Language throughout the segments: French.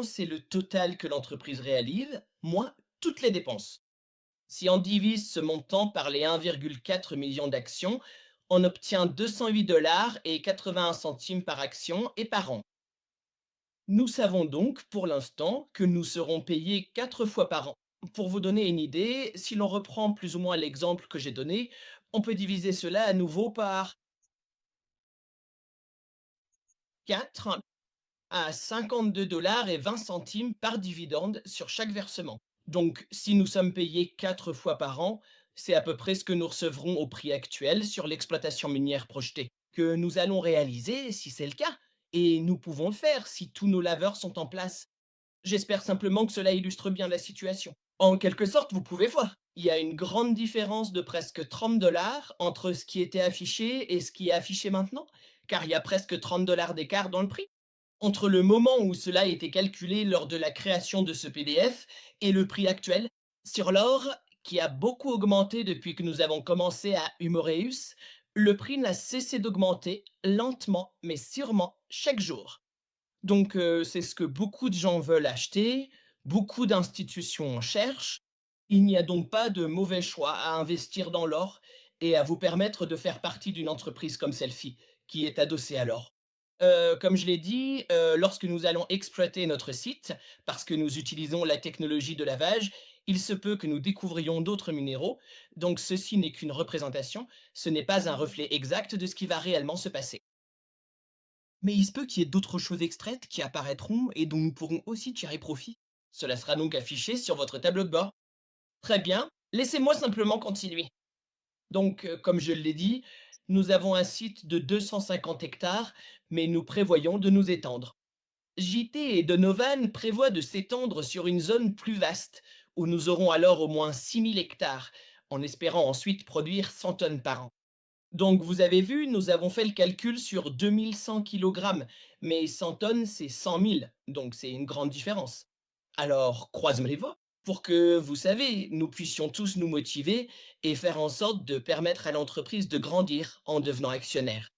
C'est le total que l'entreprise réalise, moins toutes les dépenses. Si on divise ce montant par les 1,4 million d'actions, on obtient 208 $ et 81 centimes par action et par an. Nous savons donc pour l'instant que nous serons payés 4 fois par an. Pour vous donner une idée, si l'on reprend plus ou moins l'exemple que j'ai donné, on peut diviser cela à nouveau par 4 à 52 $ et 20 centimes par dividende sur chaque versement. Donc, si nous sommes payés 4 fois par an, c'est à peu près ce que nous recevrons au prix actuel sur l'exploitation minière projetée, que nous allons réaliser si c'est le cas. Et nous pouvons le faire si tous nos laveurs sont en place. J'espère simplement que cela illustre bien la situation. En quelque sorte, vous pouvez voir, il y a une grande différence de presque 30 $ entre ce qui était affiché et ce qui est affiché maintenant, car il y a presque 30 $ d'écart dans le prix entre le moment où cela a été calculé lors de la création de ce PDF et le prix actuel. Sur l'or, qui a beaucoup augmenté depuis que nous avons commencé à Humoreus, le prix n'a cessé d'augmenter lentement mais sûrement chaque jour. Donc c'est ce que beaucoup de gens veulent acheter, beaucoup d'institutions en cherchent. Il n'y a donc pas de mauvais choix à investir dans l'or et à vous permettre de faire partie d'une entreprise comme celle-ci, qui est adossée à l'or. Comme je l'ai dit, lorsque nous allons exploiter notre site, parce que nous utilisons la technologie de lavage, il se peut que nous découvrions d'autres minéraux, donc ceci n'est qu'une représentation, ce n'est pas un reflet exact de ce qui va réellement se passer. Mais il se peut qu'il y ait d'autres choses extraites qui apparaîtront et dont nous pourrons aussi tirer profit. Cela sera donc affiché sur votre tableau de bord. Très bien, laissez-moi simplement continuer. Donc, comme je l'ai dit, nous avons un site de 250 hectares, mais nous prévoyons de nous étendre. JT et Donovan prévoient de s'étendre sur une zone plus vaste, où nous aurons alors au moins 6000 hectares, en espérant ensuite produire 100 tonnes par an. Donc vous avez vu, nous avons fait le calcul sur 2100 kilogrammes, mais 100 tonnes, c'est 100 000, donc c'est une grande différence. Alors, croisons les doigts pour que, vous savez, nous puissions tous nous motiver et faire en sorte de permettre à l'entreprise de grandir en devenant actionnaire.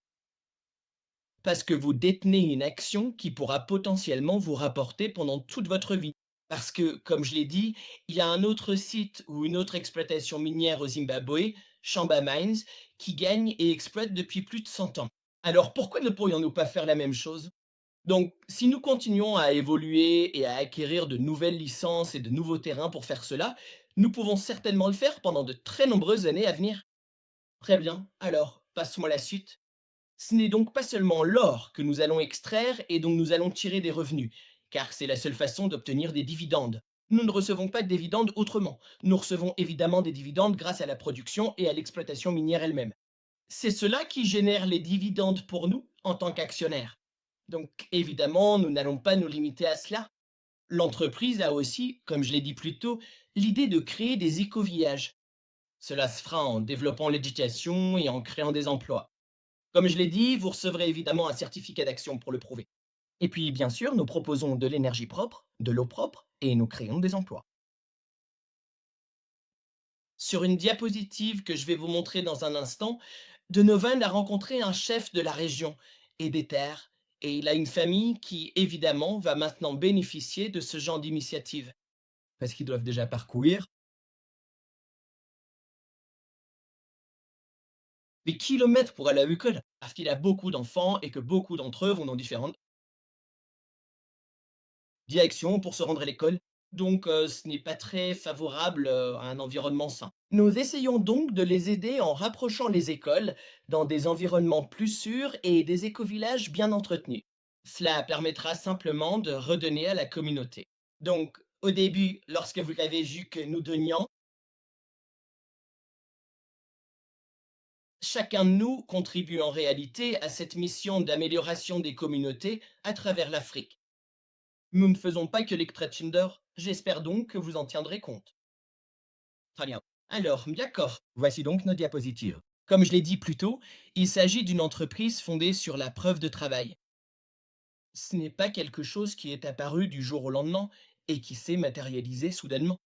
Parce que vous détenez une action qui pourra potentiellement vous rapporter pendant toute votre vie. Parce que, comme je l'ai dit, il y a un autre site ou une autre exploitation minière au Zimbabwe, Shamba Mines, qui gagne et exploite depuis plus de 100 ans. Alors pourquoi ne pourrions-nous pas faire la même chose? Donc, si nous continuons à évoluer et à acquérir de nouvelles licences et de nouveaux terrains pour faire cela, nous pouvons certainement le faire pendant de très nombreuses années à venir. Très bien, alors, passe-moi la suite. Ce n'est donc pas seulement l'or que nous allons extraire et dont nous allons tirer des revenus, car c'est la seule façon d'obtenir des dividendes. Nous ne recevons pas de dividendes autrement. Nous recevons évidemment des dividendes grâce à la production et à l'exploitation minière elle-même. C'est cela qui génère les dividendes pour nous en tant qu'actionnaires. Donc évidemment, nous n'allons pas nous limiter à cela. L'entreprise a aussi, comme je l'ai dit plus tôt, l'idée de créer des écovillages. Cela se fera en développant l'éducation et en créant des emplois. Comme je l'ai dit, vous recevrez évidemment un certificat d'action pour le prouver. Et puis, bien sûr, nous proposons de l'énergie propre, de l'eau propre, et nous créons des emplois. Sur une diapositive que je vais vous montrer dans un instant, Donovan a rencontré un chef de la région et des terres, et il a une famille qui, évidemment, va maintenant bénéficier de ce genre d'initiative. Parce qu'ils doivent déjà parcourir. Des kilomètres pour aller à l'école, parce qu'il a beaucoup d'enfants et que beaucoup d'entre eux vont dans différentes direction pour se rendre à l'école. Donc, ce n'est pas très favorable, à un environnement sain. Nous essayons donc de les aider en rapprochant les écoles dans des environnements plus sûrs et des écovillages bien entretenus. Cela permettra simplement de redonner à la communauté. Donc, au début, lorsque vous avez vu que nous donnions, chacun de nous contribue en réalité à cette mission d'amélioration des communautés à travers l'Afrique. Nous ne faisons pas que l'extraction d'or, j'espère donc que vous en tiendrez compte. Très bien. Alors, d'accord. Voici donc nos diapositives. Comme je l'ai dit plus tôt, il s'agit d'une entreprise fondée sur la preuve de travail. Ce n'est pas quelque chose qui est apparu du jour au lendemain et qui s'est matérialisé soudainement.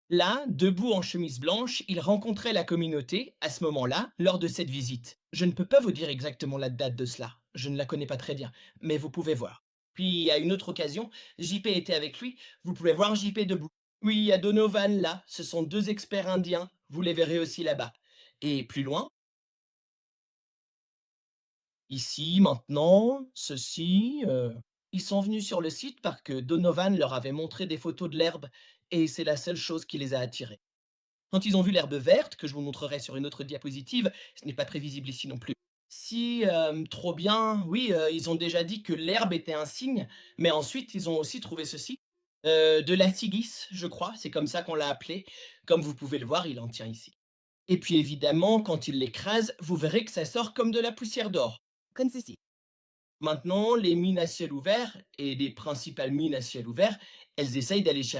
Là, debout en chemise blanche, il rencontrait la communauté, à ce moment-là, lors de cette visite. Je ne peux pas vous dire exactement la date de cela, je ne la connais pas très bien, mais vous pouvez voir. Puis, à une autre occasion, JP était avec lui, vous pouvez voir JP debout. Oui, il y a Donovan là, ce sont 2 experts indiens, vous les verrez aussi là-bas. Et plus loin, ici, maintenant, ceux-ci, ils sont venus sur le site parce que Donovan leur avait montré des photos de l'herbe et c'est la seule chose qui les a attirés. Quand ils ont vu l'herbe verte, que je vous montrerai sur une autre diapositive, ce n'est pas très visible ici non plus. Si, trop bien, oui, ils ont déjà dit que l'herbe était un signe, mais ensuite ils ont aussi trouvé ceci, de la sigis, je crois, c'est comme ça qu'on l'a appelé. Comme vous pouvez le voir, il en tient ici. Et puis évidemment, quand ils l'écrasent, vous verrez que ça sort comme de la poussière d'or, comme ceci. Maintenant, les mines à ciel ouvert et les principales mines à ciel ouvert, elles essayent d'aller chercher